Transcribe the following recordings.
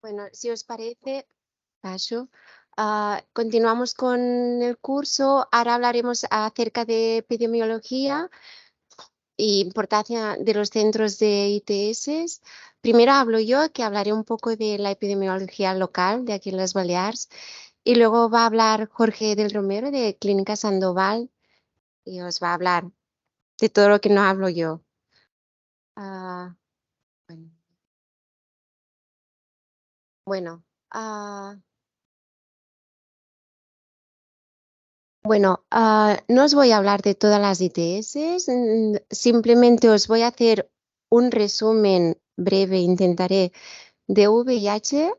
Bueno, si os parece, paso. Continuamos con el curso. Ahora hablaremos acerca de epidemiología e importancia de los centros de ITS. Primero hablo yo, que hablaré un poco de la epidemiología local de aquí en las Baleares, y luego va a hablar Jorge del Romero de Clínica Sandoval y os va a hablar de todo lo que no hablo yo. Ah, bueno, bueno, ah, no os voy a hablar de todas las ITS, simplemente os voy a hacer un resumen breve, intentaré, de VIH,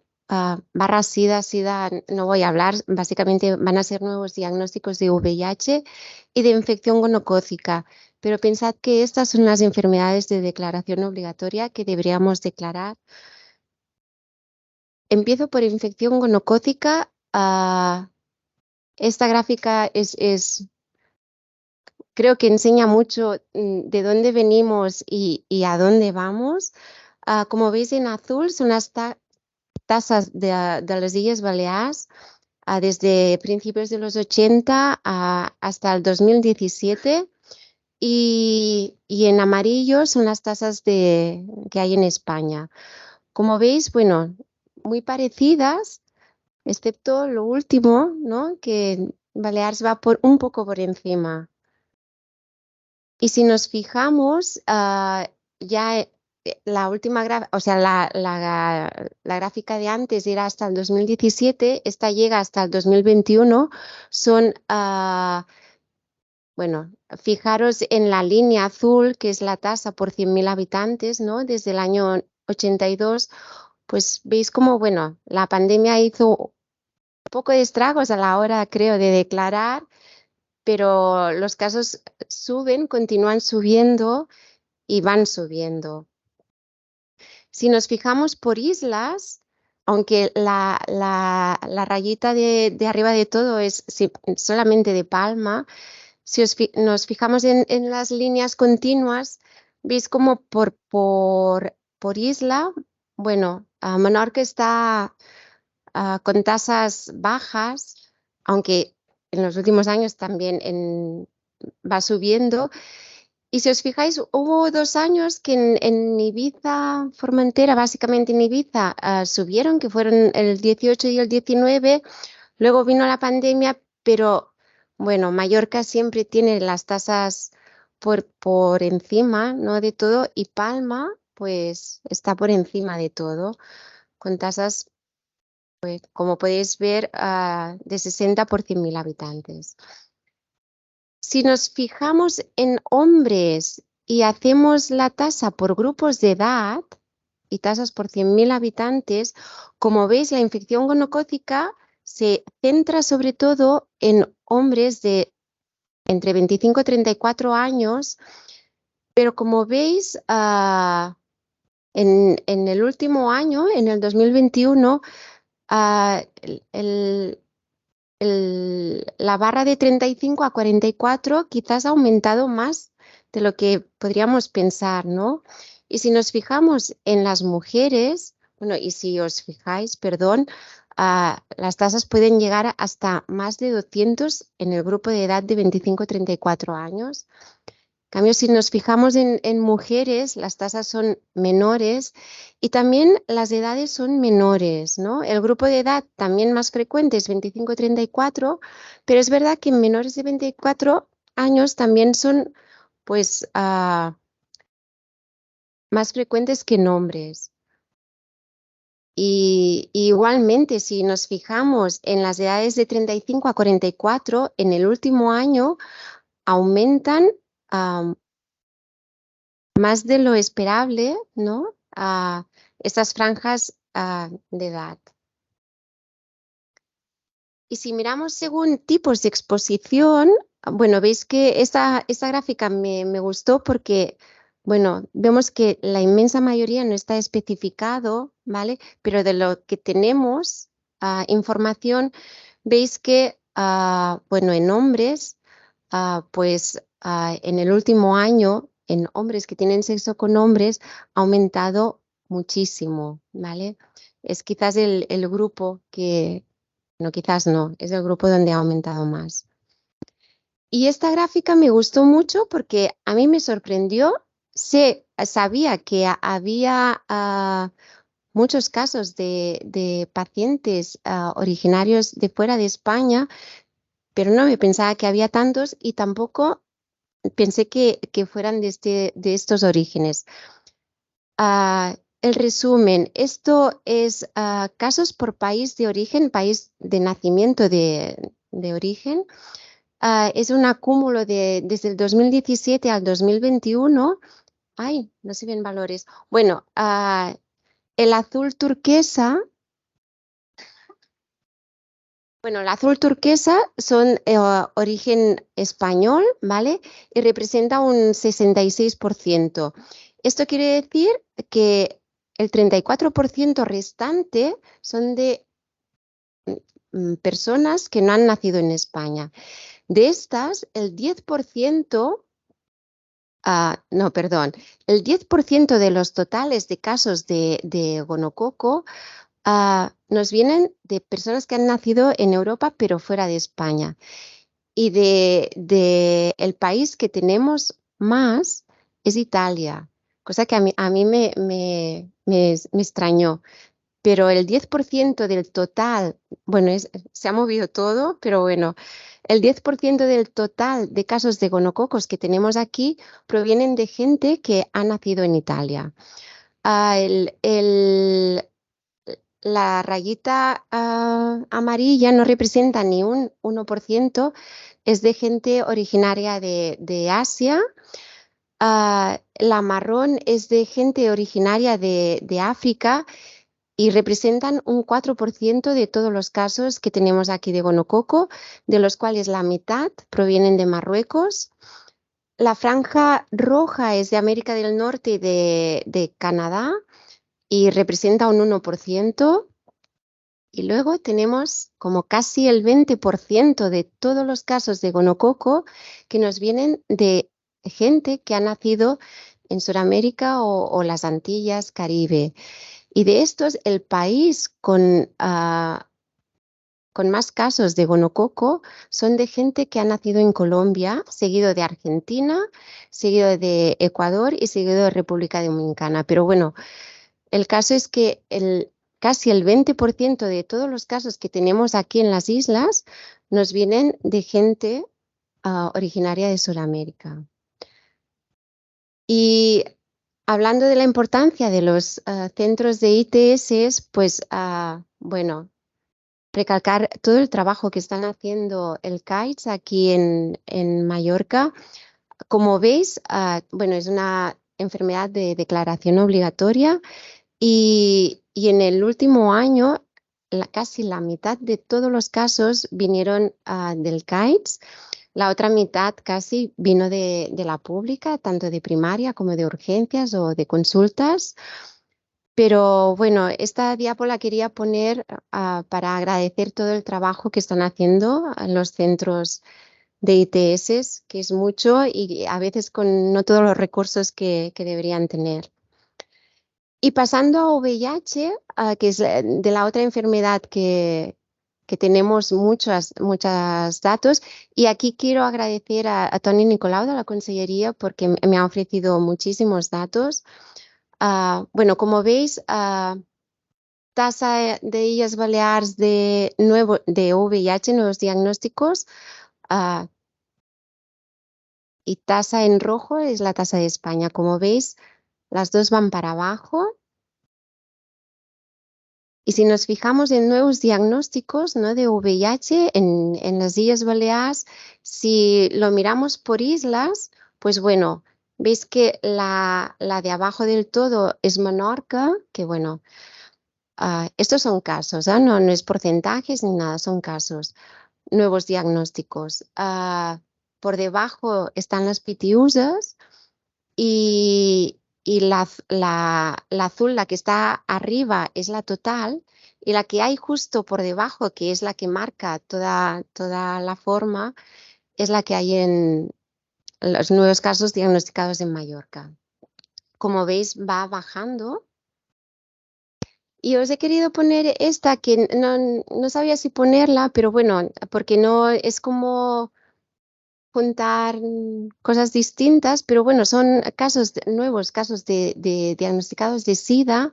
barra SIDA. SIDA no voy a hablar, básicamente van a ser nuevos diagnósticos de VIH y de infección gonocócica, pero pensad que estas son las enfermedades de declaración obligatoria que deberíamos declarar. Empiezo por infección gonocócica. Esta gráfica creo que enseña mucho de dónde venimos y a dónde vamos. Como veis en azul son las tasas de las Illes Balears desde principios de los 80 hasta el 2017, y en amarillo son las tasas que hay en España. Como veis, bueno, muy parecidas, excepto lo último, ¿no? Que Baleares va un poco por encima. Y si nos fijamos, ya la última o sea, la gráfica de antes era hasta el 2017, esta llega hasta el 2021. Son, bueno, fijaros en la línea azul, que es la tasa por 100.000 habitantes, ¿no? Desde el año 82, pues veis como, bueno, la pandemia hizo un poco de estragos a la hora, creo, de declarar, pero los casos suben, continúan subiendo y van subiendo. Si nos fijamos por islas, aunque la rayita de arriba de todo es solamente de Palma, si nos fijamos en las líneas continuas, veis como por isla, bueno, Menorca está con tasas bajas, aunque en los últimos años también va subiendo. Y si os fijáis, hubo 2 años que en Ibiza, Formentera, básicamente en Ibiza, subieron, que fueron el 18 y el 19. Luego vino la pandemia, pero bueno, Mallorca siempre tiene las tasas por encima, ¿no? De todo, y Palma, pues, está por encima de todo, con tasas, pues, como podéis ver, de 60 por 100.000 habitantes. Si nos fijamos en hombres y hacemos la tasa por grupos de edad y tasas por 100.000 habitantes, como veis, la infección gonocócica se centra sobre todo en hombres de entre 25 y 34 años, pero como veis, en el último año, en el 2021, la barra de 35 a 44 quizás ha aumentado más de lo que podríamos pensar, ¿no? Y si nos fijamos en las mujeres, bueno, y si os fijáis, perdón, las tasas pueden llegar hasta más de 200 en el grupo de edad de 25 a 34 años. En cambio, si nos fijamos en mujeres, las tasas son menores y también las edades son menores, ¿no? El grupo de edad también más frecuente es 25-34, pero es verdad que en menores de 24 años también son, pues, más frecuentes que en hombres. Y igualmente, si nos fijamos en las edades de 35 a 44, en el último año aumentan más de lo esperable, ¿no? Estas franjas de edad. Y si miramos según tipos de exposición, bueno, veis que esta gráfica me gustó porque, bueno, vemos que la inmensa mayoría no está especificado, ¿vale? Pero de lo que tenemos información, veis que, bueno, en hombres, pues en el último año, en hombres que tienen sexo con hombres, ha aumentado muchísimo, ¿vale? es quizás el grupo que, no, quizás no, es el grupo donde ha aumentado más. Y esta gráfica me gustó mucho porque a mí me sorprendió. Sabía que había muchos casos de pacientes originarios de fuera de España, pero no me pensaba que había tantos y tampoco pensé que fueran de estos orígenes. El resumen, esto es casos por país de origen, país de nacimiento de origen. Es un acúmulo desde el 2017 al 2021. Ay, no se ven valores. Bueno, el azul turquesa. Bueno, el azul turquesa son origen español, ¿vale? Y representa un 66%. Esto quiere decir que el 34% restante son de personas que no han nacido en España. De estas, el 10%, no, perdón, el 10% de los totales de casos de gonococo nos vienen de personas que han nacido en Europa pero fuera de España. Y el país que tenemos más es Italia, cosa que a mí me extrañó. Pero el 10% del total, bueno, se ha movido todo, pero bueno, el 10% del total de casos de gonococos que tenemos aquí provienen de gente que ha nacido en Italia. Ah, la rayita amarilla no representa ni un 1%, es de gente originaria de Asia. La marrón es de gente originaria de África y representan un 4% de todos los casos que tenemos aquí de gonococo, de los cuales la mitad provienen de Marruecos. La franja roja es de América del Norte y de Canadá y representa un 1%. Y luego tenemos como casi el 20% de todos los casos de gonococo que nos vienen de gente que ha nacido en Sudamérica o las Antillas, Caribe. Y de estos, el país con más casos de gonococo son de gente que ha nacido en Colombia, seguido de Argentina, seguido de Ecuador y seguido de República Dominicana. Pero bueno, el caso es que casi el 20% de todos los casos que tenemos aquí en las islas nos vienen de gente originaria de Sudamérica. Y hablando de la importancia de los centros de ITS, pues bueno, recalcar todo el trabajo que están haciendo el CAITS aquí en Mallorca. Como veis, bueno, es una enfermedad de declaración obligatoria y en el último año casi la mitad de todos los casos vinieron del CAITS. La otra mitad casi vino de la pública, tanto de primaria como de urgencias o de consultas. Pero bueno, esta diapo la quería poner para agradecer todo el trabajo que están haciendo en los centros de ITS, que es mucho y a veces con no todos los recursos que deberían tener. Y pasando a VIH, que es de la otra enfermedad que tenemos muchos datos, y aquí quiero agradecer a Toni Nicolau de la Consellería porque me ha ofrecido muchísimos datos. Bueno, como veis, tasa de Illes Balears de VIH, nuevos diagnósticos, y tasa en rojo es la tasa de España. Como veis, las dos van para abajo. Y si nos fijamos en nuevos diagnósticos, ¿no?, de VIH en las Illes Balears, si lo miramos por islas, pues bueno, veis que la de abajo del todo es Menorca, que bueno, estos son casos, no es porcentajes ni nada, son casos, nuevos diagnósticos. Por debajo están las Pitiusas y la azul, la que está arriba, es la total, y la que hay justo por debajo, que es la que marca toda la forma, es la que hay en los nuevos casos diagnosticados en Mallorca. Como veis, va bajando Y os he querido poner esta que no sabía si ponerla, pero bueno, porque no es como juntar cosas distintas, pero bueno, son nuevos casos de diagnosticados de SIDA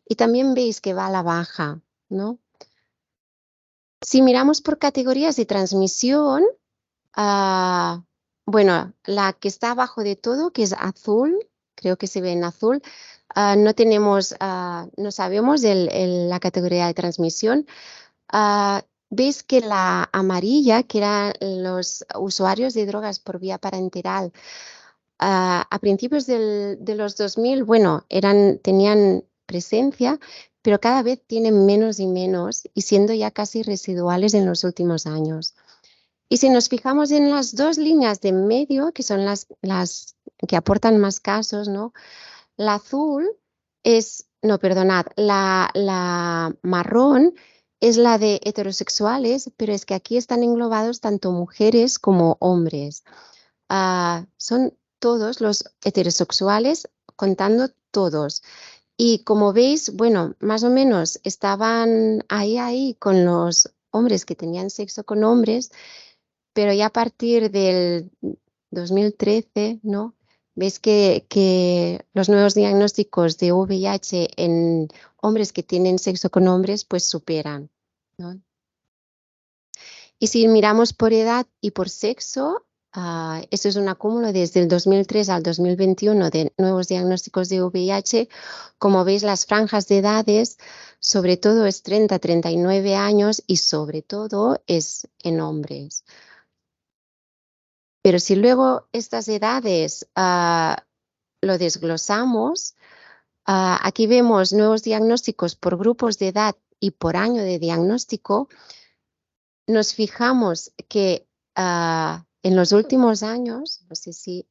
y también veis que va a la baja, ¿no? Si miramos por categorías de transmisión, bueno, la que está abajo de todo, que es azul, creo que se ve en azul, no sabemos la categoría de transmisión. Veis que la amarilla, que eran los usuarios de drogas por vía parenteral, a principios de los 2000, bueno, tenían presencia, pero cada vez tienen menos y menos, y siendo ya casi residuales en los últimos años. Y si nos fijamos en las dos líneas de en medio, que son las que aportan más casos, ¿no? La azul no, perdonad, la marrón es la de heterosexuales, pero es que aquí están englobados tanto mujeres como hombres. Son todos los heterosexuales, contando todos. Y como veis, bueno, más o menos estaban ahí con los hombres que tenían sexo con hombres, pero ya a partir del 2013, ¿no? Ves que los nuevos diagnósticos de VIH en hombres que tienen sexo con hombres, pues superan, ¿no? Y si miramos por edad y por sexo, eso es un acúmulo desde el 2003 al 2021 de nuevos diagnósticos de VIH. Como veis, las franjas de edades, sobre todo es 30-39 años y sobre todo es en hombres. Pero si luego estas edades lo desglosamos, aquí vemos nuevos diagnósticos por grupos de edad y por año de diagnóstico. Nos fijamos que en los últimos años, no sé si,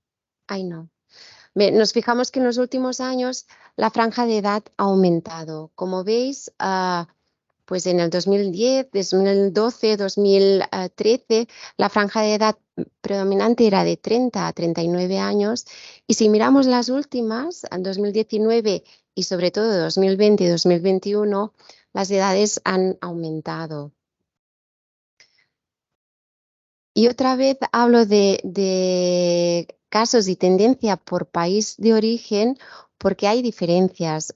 no. Nos fijamos que en los últimos años la franja de edad ha aumentado. Como veis, pues en el 2010, 2012, 2013, la franja de edad predominante era de 30 a 39 años. Y si miramos las últimas, en 2019 y sobre todo 2020 y 2021, las edades han aumentado. Y otra vez hablo de casos y tendencia por país de origen porque hay diferencias.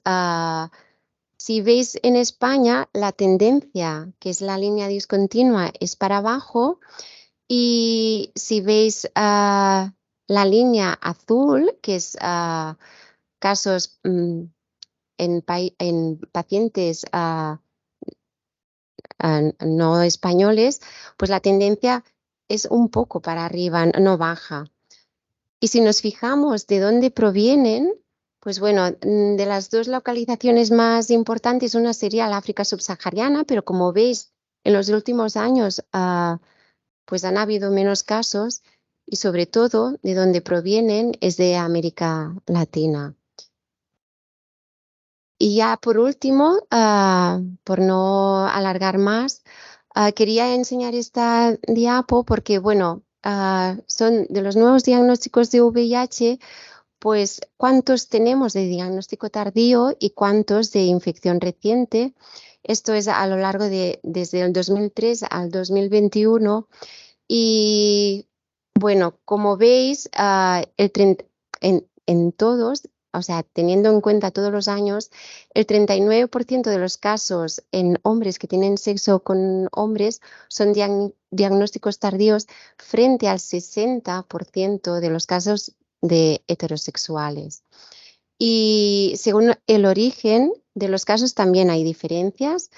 Si veis en España, la tendencia, que es la línea discontinua, es para abajo. Y si veis la línea azul, que es casos en pacientes no españoles, pues la tendencia es un poco para arriba, no baja. Y si nos fijamos de dónde provienen, pues bueno, de las dos localizaciones más importantes, una sería la África subsahariana, pero como veis, en los últimos años pues han habido menos casos y sobre todo de dónde provienen es de América Latina. Y ya por último, por no alargar más, quería enseñar esta diapo porque, bueno, son de los nuevos diagnósticos de VIH, pues cuántos tenemos de diagnóstico tardío y cuántos de infección reciente. Esto es a lo largo desde el 2003 al 2021. Y bueno, como veis, en todos, o sea, teniendo en cuenta todos los años, el 39% de los casos en hombres que tienen sexo con hombres son diagnósticos tardíos frente al 60% de los casos de heterosexuales. Y según el origen de los casos también hay diferencias.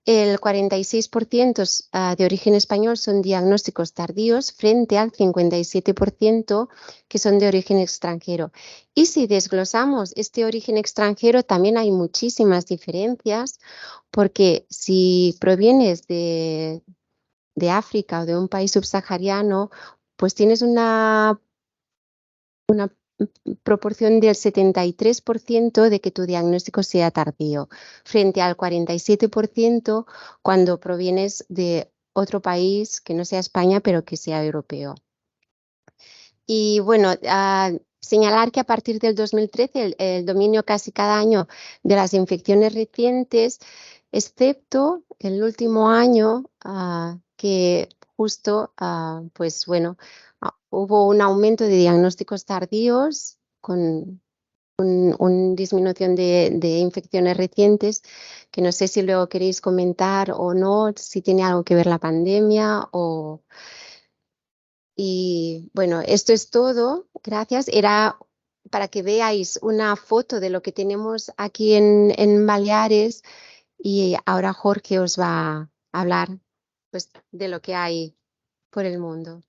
El 46% de origen español son diagnósticos tardíos frente al 57% que son de origen extranjero. Y si desglosamos este origen extranjero, también hay muchísimas diferencias, porque si provienes de África o de un país subsahariano, pues tienes una proporción del 73% de que tu diagnóstico sea tardío, frente al 47% cuando provienes de otro país que no sea España, pero que sea europeo. Y bueno, Señalar que a partir del 2013 el dominio casi cada año de las infecciones recientes, excepto el último año, que justo, pues bueno, hubo un aumento de diagnósticos tardíos con un disminución de infecciones recientes, que no sé si lo queréis comentar o no, si tiene algo que ver la pandemia o... Y bueno, esto es todo. Gracias. Era para que veáis una foto de lo que tenemos aquí en Baleares y ahora Jorge os va a hablar pues, de lo que hay por el mundo.